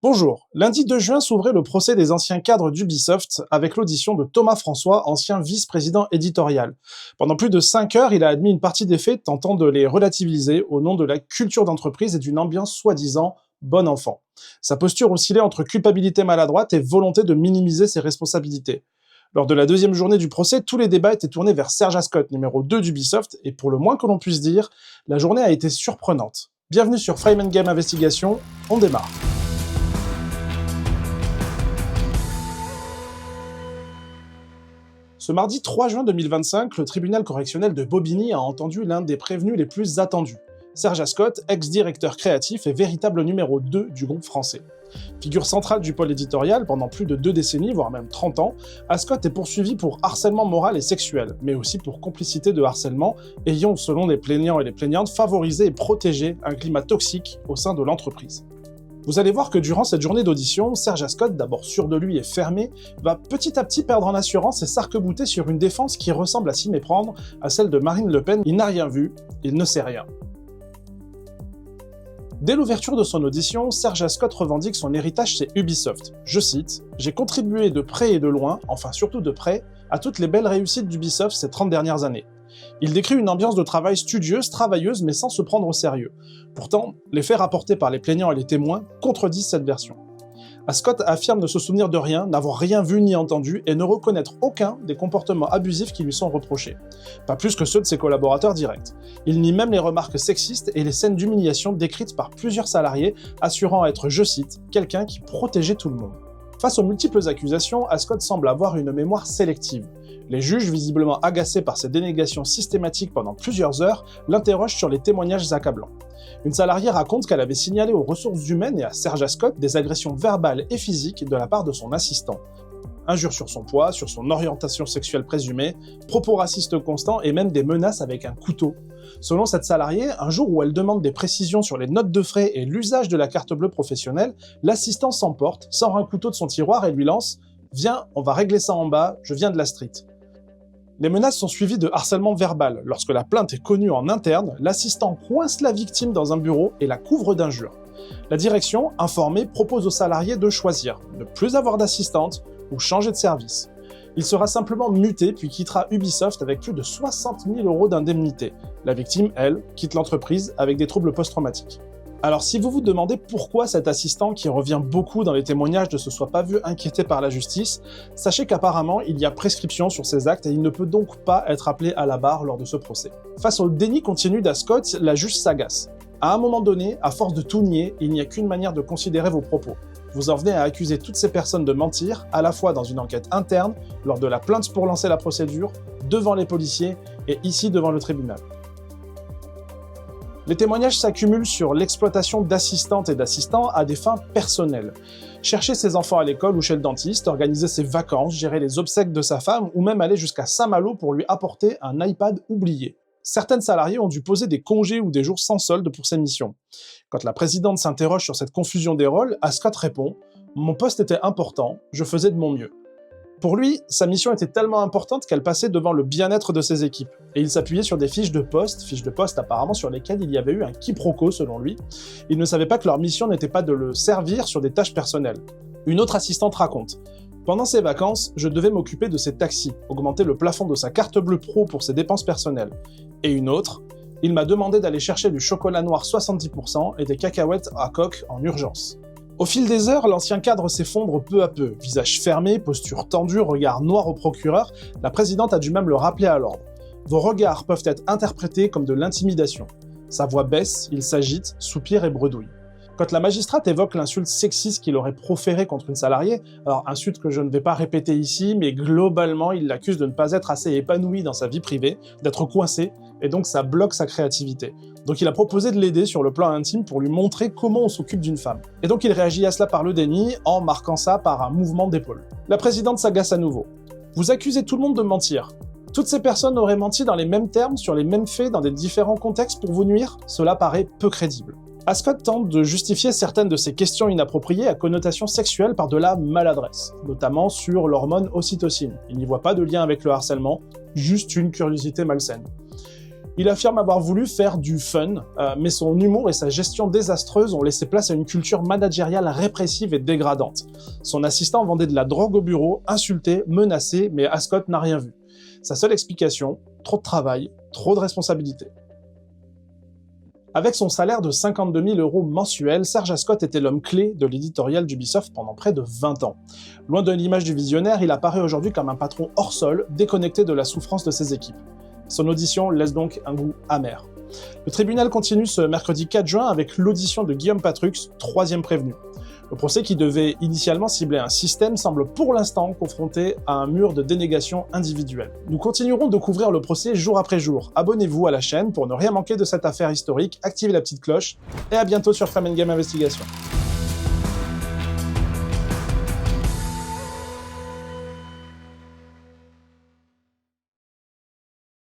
Bonjour, lundi 2 juin s'ouvrait le procès des anciens cadres d'Ubisoft avec l'audition de Thomas François, ancien vice-président éditorial. Pendant plus de 5 heures, il a admis une partie des faits, tentant de les relativiser au nom de la culture d'entreprise et d'une ambiance soi-disant bon enfant. Sa posture oscillait entre culpabilité maladroite et volonté de minimiser ses responsabilités. Lors de la deuxième journée du procès, tous les débats étaient tournés vers Serge Ascott, numéro 2 d'Ubisoft, et pour le moins que l'on puisse dire, la journée a été surprenante. Bienvenue sur Frame & Game Investigation, on démarre. Ce mardi 3 juin 2025, le tribunal correctionnel de Bobigny a entendu l'un des prévenus les plus attendus. Serge Ascott, ex-directeur créatif et véritable numéro 2 du groupe français. Figure centrale du pôle éditorial pendant plus de 2 décennies, voire même 30 ans, Ascott est poursuivi pour harcèlement moral et sexuel, mais aussi pour complicité de harcèlement, ayant, selon les plaignants et les plaignantes, favorisé et protégé un climat toxique au sein de l'entreprise. Vous allez voir que durant cette journée d'audition, Serge Ascott, d'abord sûr de lui et fermé, va petit à petit perdre en assurance et s'arc-bouter sur une défense qui ressemble à s'y méprendre à celle de Marine Le Pen. Il n'a rien vu, il ne sait rien. Dès l'ouverture de son audition, Serge Ascott revendique son héritage chez Ubisoft. Je cite « J'ai contribué de près et de loin, enfin surtout de près, à toutes les belles réussites d'Ubisoft ces 30 dernières années. » Il décrit une ambiance de travail studieuse, travailleuse, mais sans se prendre au sérieux. Pourtant, les faits rapportés par les plaignants et les témoins contredisent cette version. Ascott affirme ne se souvenir de rien, n'avoir rien vu ni entendu, et ne reconnaître aucun des comportements abusifs qui lui sont reprochés. Pas plus que ceux de ses collaborateurs directs. Il nie même les remarques sexistes et les scènes d'humiliation décrites par plusieurs salariés, assurant être, je cite, « quelqu'un qui protégeait tout le monde ». Face aux multiples accusations, Ascott semble avoir une mémoire sélective. Les juges, visiblement agacés par ces dénégations systématiques pendant plusieurs heures, l'interrogent sur les témoignages accablants. Une salariée raconte qu'elle avait signalé aux ressources humaines et à Serge Ascott des agressions verbales et physiques de la part de son assistant. Injures sur son poids, sur son orientation sexuelle présumée, propos racistes constants et même des menaces avec un couteau. Selon cette salariée, un jour où elle demande des précisions sur les notes de frais et l'usage de la carte bleue professionnelle, l'assistant s'emporte, sort un couteau de son tiroir et lui lance « Viens, on va régler ça en bas, je viens de la street ». Les menaces sont suivies de harcèlement verbal. Lorsque la plainte est connue en interne, l'assistant coince la victime dans un bureau et la couvre d'injures. La direction, informée, propose aux salariés de choisir, ne plus avoir d'assistante ou changer de service. Il sera simplement muté puis quittera Ubisoft avec plus de 60 000 € d'indemnité. La victime, elle, quitte l'entreprise avec des troubles post-traumatiques. Alors si vous vous demandez pourquoi cet assistant qui revient beaucoup dans les témoignages ne se soit pas vu inquiété par la justice, sachez qu'apparemment il y a prescription sur ses actes et il ne peut donc pas être appelé à la barre lors de ce procès. Face au déni continu d'Ascott, la juge s'agace. À un moment donné, à force de tout nier, il n'y a qu'une manière de considérer vos propos. Vous en venez à accuser toutes ces personnes de mentir, à la fois dans une enquête interne, lors de la plainte pour lancer la procédure, devant les policiers et ici devant le tribunal. Les témoignages s'accumulent sur l'exploitation d'assistantes et d'assistants à des fins personnelles. Chercher ses enfants à l'école ou chez le dentiste, organiser ses vacances, gérer les obsèques de sa femme ou même aller jusqu'à Saint-Malo pour lui apporter un iPad oublié. Certaines salariées ont dû poser des congés ou des jours sans solde pour ces missions. Quand la présidente s'interroge sur cette confusion des rôles, Ascott répond « Mon poste était important, je faisais de mon mieux ». Pour lui, sa mission était tellement importante qu'elle passait devant le bien-être de ses équipes, et il s'appuyait sur des fiches de poste apparemment sur lesquelles il y avait eu un quiproquo selon lui. Il ne savait pas que leur mission n'était pas de le servir sur des tâches personnelles. Une autre assistante raconte « Pendant ses vacances, je devais m'occuper de ses taxis, augmenter le plafond de sa carte bleue pro pour ses dépenses personnelles. » Et une autre « Il m'a demandé d'aller chercher du chocolat noir 70% et des cacahuètes à coque en urgence. » Au fil des heures, l'ancien cadre s'effondre peu à peu. Visage fermé, posture tendue, regard noir au procureur, la présidente a dû même le rappeler à l'ordre. Vos regards peuvent être interprétés comme de l'intimidation. Sa voix baisse, il s'agite, soupire et bredouille. Quand la magistrate évoque l'insulte sexiste qu'il aurait proférée contre une salariée, alors insulte que je ne vais pas répéter ici, mais globalement il l'accuse de ne pas être assez épanoui dans sa vie privée, d'être coincé, et donc ça bloque sa créativité. Donc il a proposé de l'aider sur le plan intime pour lui montrer comment on s'occupe d'une femme. Et donc il réagit à cela par le déni, en marquant ça par un mouvement d'épaule. La présidente s'agace à nouveau. Vous accusez tout le monde de mentir. Toutes ces personnes auraient menti dans les mêmes termes, sur les mêmes faits, dans des différents contextes pour vous nuire? Cela paraît peu crédible. Ascott tente de justifier certaines de ces questions inappropriées à connotation sexuelle par de la maladresse, notamment sur l'hormone ocytocine. Il n'y voit pas de lien avec le harcèlement, juste une curiosité malsaine. Il affirme avoir voulu faire du fun, mais son humour et sa gestion désastreuse ont laissé place à une culture managériale répressive et dégradante. Son assistant vendait de la drogue au bureau, insulté, menacé, mais Ascott n'a rien vu. Sa seule explication, trop de travail, trop de responsabilités. Avec son salaire de 52 000 € mensuels, Serge Ascott était l'homme clé de l'éditorial d'Ubisoft pendant près de 20 ans. Loin de l'image du visionnaire, il apparaît aujourd'hui comme un patron hors sol, déconnecté de la souffrance de ses équipes. Son audition laisse donc un goût amer. Le tribunal continue ce mercredi 4 juin avec l'audition de Guillaume Patrux, troisième prévenu. Le procès qui devait initialement cibler un système semble pour l'instant confronté à un mur de dénégation individuelle. Nous continuerons de couvrir le procès jour après jour. Abonnez-vous à la chaîne pour ne rien manquer de cette affaire historique, activez la petite cloche, et à bientôt sur Fun & Game Investigation.